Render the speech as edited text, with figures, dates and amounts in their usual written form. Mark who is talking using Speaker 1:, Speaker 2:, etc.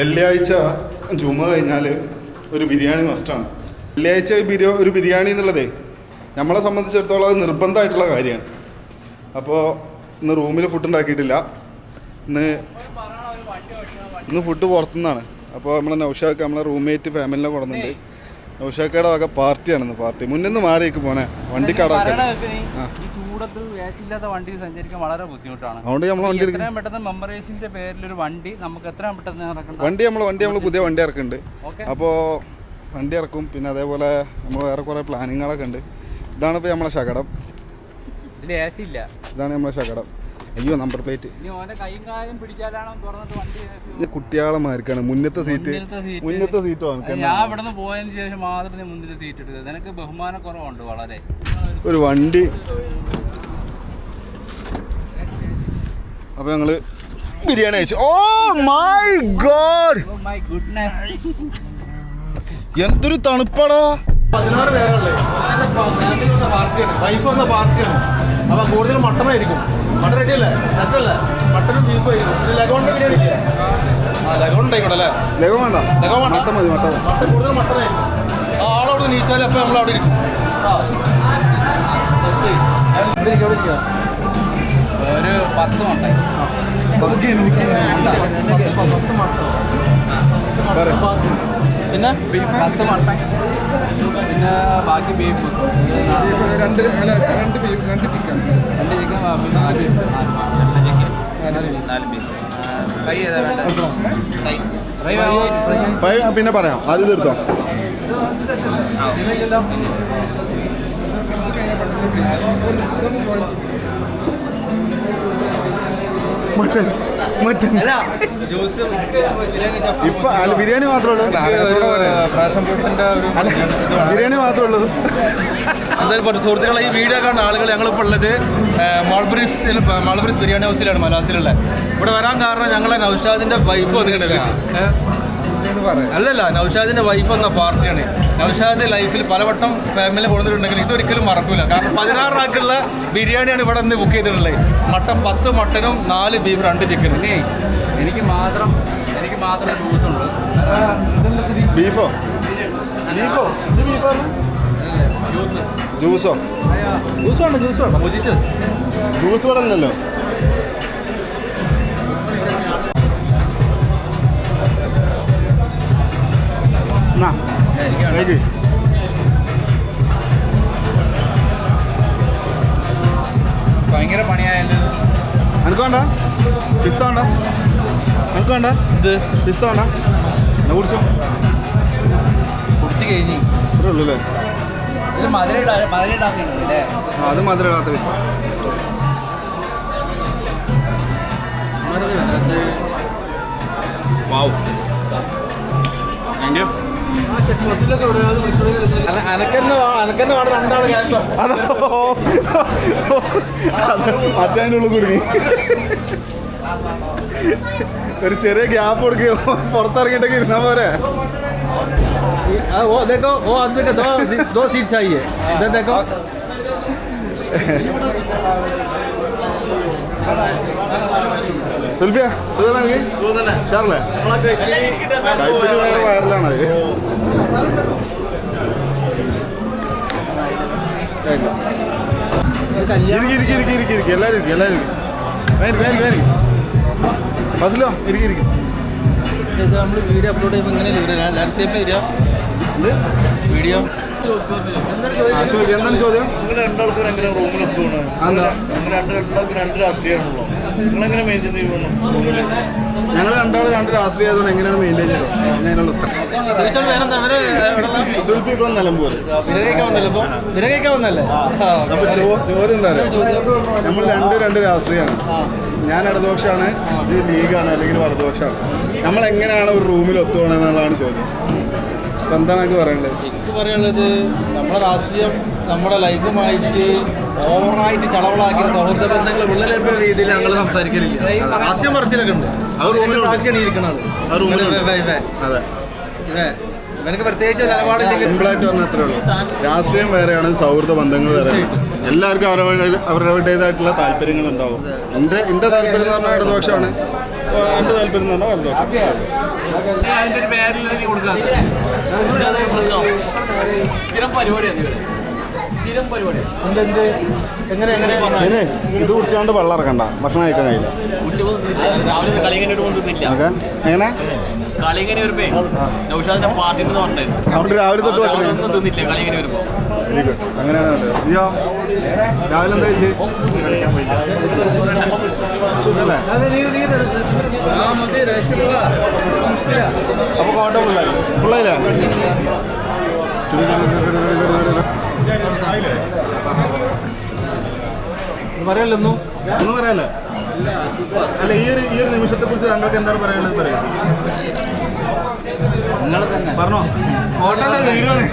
Speaker 1: വെള്ളിയാഴ്ച ജുമ കഴിഞ്ഞാൽ ഒരു ബിരിയാണി മസ്റ്റാണ്. വെള്ളിയാഴ്ച ഒരു ബിരിയാണി എന്നുള്ളതേ നമ്മളെ സംബന്ധിച്ചിടത്തോളം അത് നിർബന്ധമായിട്ടുള്ള കാര്യമാണ്. അപ്പോൾ ഇന്ന് റൂമിൽ ഫുഡ് ഉണ്ടാക്കിയിട്ടില്ല. ഇന്ന് ഫുഡ് പുറത്തുനിന്നാണ്. അപ്പോൾ നമ്മളെ നൗഷാക്ക് നമ്മളെ റൂംമേറ്റ് ഫാമിലിനെ കൊടുക്കുന്നുണ്ട്. നൗഷാക്കയുടെ വക പാർട്ടിയാണെന്ന്. പാർട്ടി മുന്നിൽ മാറിയേക്ക് പോനെ വണ്ടിക്കാടൊക്കെ
Speaker 2: വണ്ടി സഞ്ചരിക്കാൻ വളരെ ബുദ്ധിമുട്ടാണ്.
Speaker 1: അതുകൊണ്ട് നമ്മൾ വണ്ടി
Speaker 2: പെട്ടെന്ന് മെമ്പറേഴ്സിന്റെ പേരിലൊരു വണ്ടി നമുക്ക് എത്രയും പെട്ടെന്ന്
Speaker 1: വണ്ടി നമ്മൾ പുതിയ വണ്ടി ഇറക്കുന്നുണ്ട്. അപ്പോൾ വണ്ടി ഇറക്കും. പിന്നെ അതേപോലെ നമ്മൾ വേറെ കുറേ പ്ലാനിങ്ങുകളൊക്കെ ഉണ്ട്. ഇതാണ് ഇപ്പോൾ നമ്മളെ ശകടം.
Speaker 2: ഇതിൽ എ സി ഇല്ല.
Speaker 1: ഇതാണ് നമ്മളെ ശകടം. അയ്യോ, നമ്പർ പ്ലേറ്റ്. ഇത് കുട്ടികളെ മാർക്കാണ്. മുന്നത്തെ സീറ്റ്
Speaker 2: ഞാൻ ഇവിടുന്ന് പോയതിന് ശേഷം മാത്രമേ മുന്നിൽ സീറ്റ് എടുക്കുക. നിനക്ക് ബഹുമാനക്കുറവുണ്ട് വളരെ.
Speaker 1: ഒരു വണ്ടി. അപ്പോൾ ഞങ്ങൾ ബിരിയാണി കഴിച്ചു. ഓ മൈ ഗോഡ്, എന്തൊരു തണുപ്പാടാ.
Speaker 3: 16 പേരല്ലേ പാർട്ടിയാണ്, വൈഫ് വന്ന പാർട്ടിയാണ്. അപ്പോൾ കൂടുതൽ മട്ടനായിരിക്കും. മട്ടൻ റെഡി അല്ലേ? സെറ്റല്ലേ? മട്ടനും ബീഫും ആയിരിക്കും. ലഗോണിന്റെ ബിരിയാണി ഇല്ലേ? ലഗോൺ ഉണ്ടായിക്കോട്ടെ അല്ലേ?
Speaker 1: ലഗോൺ വേണ്ട,
Speaker 3: ലഗോൺ വേണ്ട,
Speaker 1: മട്ടൻ മതി.
Speaker 3: മട്ടൻ കൂടുതൽ മട്ടനായിരിക്കും. ആളവിടെ നീച്ചാൽ അപ്പോൾ നമ്മൾ അവിടെ ഇരിക്കും.
Speaker 2: ഒരു 10 മട്ടൻ. പിന്നെ 10 മട്ടൻ, പിന്നെ ബാക്കി beef, 2 beef, 2 chicken, 2 chicken, 4 beef, 4 beef. Fry ചെയ്താൽ വേണ്ട?
Speaker 1: ഫ്രൈ പിന്നെ പറയാം. ആദ്യം തീർത്തോ. മട്ടൻ മട്ടൻ ഇപ്പൊ അല്ല, ബിരിയാണി മാത്രമേ ഉള്ളൂ. ബിരിയാണി മാത്രമേ ഉള്ളൂ.
Speaker 3: എന്തായാലും സുഹൃത്തുക്കളെ, ഈ വീഡിയോ കാണുന്ന ആളുകൾ ഞങ്ങളിപ്പോൾ ഉള്ളത് മൾബറീസ് ബിരിയാണി ഹൗസിലാണ്, മലാസിലുള്ള. ഇവിടെ വരാൻ കാരണം ഞങ്ങളെ നൗഷാദിന്റെ വൈഫ് വന്നിട്ടുണ്ട്. അല്ലല്ല, നൗഷാദിന്റെ വൈഫ് എന്ന പാർട്ടിയാണ്. നൗഷാദ് ലൈഫിൽ പലവട്ടം ഫാമിലി കൊടുത്തിട്ടുണ്ടെങ്കിൽ ഇതൊരിക്കലും മറക്കൂല. കാരണം 16 ആൾക്കുള്ള ബിരിയാണിയാണ് ഇവിടെ നിന്ന് ബുക്ക് ചെയ്തിട്ടുള്ളത്. മട്ടൻ 10 മട്ടനും 4 ബീഫ്, 2 ചിക്കനും.
Speaker 2: എനിക്ക് മാത്രം ജ്യൂസുണ്ട്.
Speaker 1: ബീഫോ ജ്യൂസോ
Speaker 3: ജ്യൂസ് മൊജിറ്റോ.
Speaker 1: ജ്യൂസ് ഇവിടെ അല്ലല്ലോ.
Speaker 2: ഭയങ്കര പണിയായാലും
Speaker 1: എനിക്ക് വേണ്ട പിസ്ത വേണ്ട. എനിക്ക് വേണ്ട ഇത് പിസ്ത വേണ്ട. എന്നാ കുടിച്ചോ.
Speaker 2: കുടിച്ച് കഴിഞ്ഞ്
Speaker 1: ഇത്രേ ഉള്ളൂ അല്ലേ?
Speaker 2: ഇത് മധുര ഇടാത്തല്ലേ?
Speaker 1: അത് മധുരം ഇടാത്ത പിസ്ത. വാവ്, താങ്ക് യു. മറ്റേൻ്റെ ഉള്ളിൽ കുടുങ്ങി. ഒരു ചെറിയ ഗ്യാപ്പ് കൊടുക്കുകയോ പുറത്തിറങ്ങിയിട്ടൊക്കെ ഇരുന്നാ പോരെ.
Speaker 3: वो देखो, वो आदमी का दो सीट चाहिए. इधर देखो.
Speaker 1: സുൽഫിയ, സുഖല്ലേ? ഷാറല്ലേ? കൈപ്പിടി ഭയങ്കര വയറിലാണ്. ഇരിക്കും എല്ലാവരും വേരി ഫസിലോ ഇരിക്കും.
Speaker 2: ഇത് നമ്മൾ വീഡിയോ അപ്ലോഡ് ചെയ്യുമ്പോൾ ഇങ്ങനെ വരിക വീഡിയോ.
Speaker 1: എന്താണ് ചോദ്യം?
Speaker 3: നിങ്ങൾ രണ്ടാൾക്കാർ എങ്ങനെ റൂമിൽ എത്തുകയാണ്? രണ്ട് രാഷ്ട്രീയമാണല്ലോ, നിങ്ങളെങ്ങനെ മെയിൻറ്റെയിൻ ചെയ്യുന്നു?
Speaker 1: ഞങ്ങൾ രണ്ടാളും 2 രാഷ്ട്രീയം ആയതുകൊണ്ട് എങ്ങനെയാണ് മെയിൻറ്റെയിൻ ചെയ്തത്? അതിനുള്ള ഉത്തരം. സുൽഫി ഇപ്പം നിലമ്പൂർ
Speaker 3: വന്നല്ലേ?
Speaker 1: അപ്പോൾ ചോദ്യം എന്താ പറയുക? നമ്മൾ 2 രാഷ്ട്രീയമാണ്. ഞാൻ ഇടതുപക്ഷമാണ്, ഇത് ലീഗാണ്, അല്ലെങ്കിൽ വലതുപക്ഷമാണ്. നമ്മളെങ്ങനെയാണ് ഒരു റൂമിൽ ഒത്തുപോകണമെന്നുള്ളതാണ് ചോദ്യം. അപ്പം എന്താണ് എനിക്ക് പറയാനുള്ളത്?
Speaker 3: എനിക്ക് പറയാനുള്ളത്, നമ്മുടെ രാഷ്ട്രീയം നമ്മുടെ ലൈഫുമായിട്ട് ഓവറായിട്ട് ചളവളാക്കി സൗഹൃദ ബന്ധങ്ങൾ വിള്ളലേൽപ്പിക്കുന്ന രീതിയിൽ ഞങ്ങൾ സംസാരിക്കലില്ല. രാഷ്ട്രീയം പറിച്ചിലൊക്കെ ഉണ്ട്. സാക്ഷിയാണ് ഇരിക്കുന്നത്.
Speaker 1: അതെ,
Speaker 3: എനിക്ക് പ്രത്യേകിച്ച് നിലപാടില്ലെങ്കിൽ
Speaker 1: സിമ്പിളായിട്ട് പറഞ്ഞാൽ അത്രേ ഉള്ളൂ. രാഷ്ട്രീയം വേറെയാണ്, സൗഹൃദ ബന്ധങ്ങൾ വേറെയാണ്. എല്ലാവർക്കും അവരവരുടേതായിട്ടുള്ള താല്പര്യങ്ങളുണ്ടാവും. എൻ്റെ താല്പര്യം എന്ന് പറഞ്ഞാൽ ഇടതുപക്ഷമാണ്, എൻ്റെ താല്പര്യം എന്ന് പറഞ്ഞാൽ വലതുപക്ഷം.
Speaker 2: അതിന്റെ ഒരു പേരിൽ കൊടുക്കാം.
Speaker 4: പ്രശ്നം സ്ഥിരം പരിപാടിയാണ് സ്ഥിരം പരിപാടി.
Speaker 3: എങ്ങനെ
Speaker 1: പിന്നെ ഇത് കുടിച്ചാണ്ട് വെള്ളം ഇറക്കണ്ട, ഭക്ഷണം കഴിക്കാൻ കഴിയില്ല.
Speaker 4: ഉച്ചക്ക് രാവിലെ കളിങ്ങനെ കൊണ്ടുവന്നില്ല.
Speaker 1: ഓക്കെ, എങ്ങനെ
Speaker 4: കളിങ്ങനെ വരുമ്പേ നൗഷാദിന്റെ പാർട്ടി എന്ന് പറഞ്ഞായിരുന്നു.
Speaker 1: അവിടെ രാവിലെ തൊട്ട്
Speaker 4: രാവിലെ ഒന്നും തിന്നില്ല കളിങ്ങനെ വരുമ്പോ.
Speaker 1: Very good. അങ്ങനെയാണ് വേണ്ടത്. നീയോ രാവിലെ എന്താ കഴിച്ച്? അപ്പൊ കോട്ട ഫുള്ളായില്ലേ?
Speaker 3: പറയല്ലോ
Speaker 1: ഒന്നും പറയാല്ലേ? അല്ല, ഈ ഒരു നിമിഷത്തെ കുറിച്ച് താങ്കൾക്ക് എന്താണ് പറയാനുള്ളത്? പറയാം,
Speaker 2: നിങ്ങളെ തന്നെ
Speaker 1: പറഞ്ഞോ. കോട്ടയുടെ വീടാണ്.